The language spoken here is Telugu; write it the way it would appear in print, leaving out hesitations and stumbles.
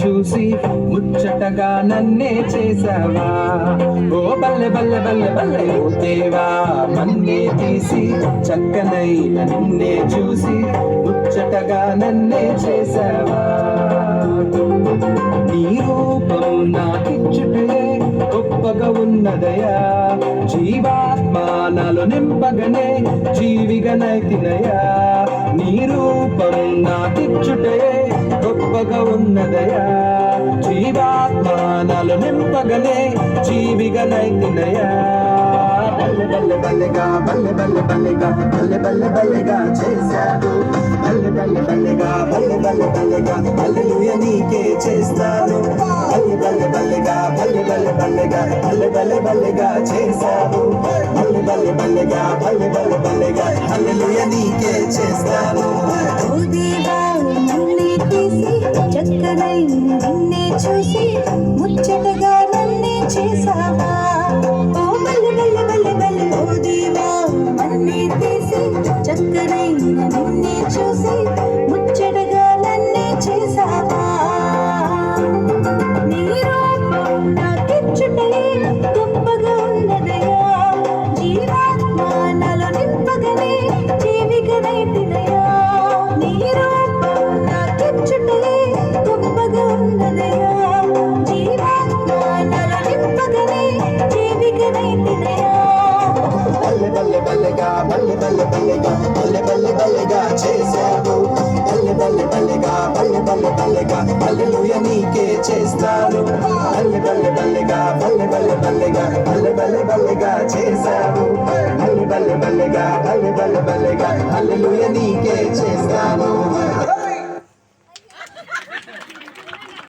చూసి ముచ్చటగా నన్నే చేసావా. ఓ బల్లె బల్లె బల్లె బల్లె ఓ దేవా, మన్నే తీసి చక్కనైన నిన్నే చూసి ముచ్చటగా నన్నే చేసావా. నీ రూపం నాకిచ్చుటే గొప్పగా ఉన్నదయా, జీవాత్మ నాలో నింపగనే జీవిగా నైతినయా. నీ రూపం నాకిచ్చుటే గొప్పగా ఉన్నదయా, జీవాత్మ నాలో నింపగనే జీవిగా నైతినయా. బల్లె బల్లె బల్లెగా బల్లె బల్లె బల్లెగా బల్లె బల్లె బల్లెగా చేశాడు. బల్లె బల్లె బల్లెగా బల్లె బల్లె బల్లెగా హల్లెలూయా నీకే చేస్తాను. బల్లె బల్లె బల్లెగా బల్లె బల్లె బల్లెగా బల్లె బల్లె బల్లెగా చేశాడు. బల్లె బల్లె బల్లెగా బల్లె బల్లె బల్లెగా హల్లెలూయా నీకే చేస్తాను. ఓ దేవా నన్నే తీసి చక్కనైన నిన్నే చూసి ముచ్చటగా నన్నే చేసావా. ఓ బల్లె బల్లె బల్లె బల్లె ఓ దేవా నన్నే తీసి చక్కనైన నిన్నే చూసి ముచ్చటగా నన్నే చేసావా. నీ రూపం నాకిచ్చుటే గొప్పగా ఉన్నదయా, జీవాత్మ నాలో నింపగనే జీవిగా నైతినయా. నీ రూపం నాకిచ్చుటే గొప్పగా ఉన్నదయా, జీవాత్మ నాలో నింపగనే జీవిగా నైతినయా. బల్లె బల్లె బల్లెగా బల్లె బల్లె బల్లెగా బల్లె బల్లె బల్లెగా చేశావు. బల్లె బల్లె బల్లెగా బల్లె బల్లె బల్లెగా హల్లెలూయా నీకే చేస్తాను. బల్లె బల్లె బల్లెగా బల్లె బల్లె బల్లెగా బల్లె బల్లె బల్లెగా చేశావు. బల్లె బల్లె బల్లెగా బల్లె బల్లె బల్లెగా హల్లెలూయా నీకే చేస్తాను.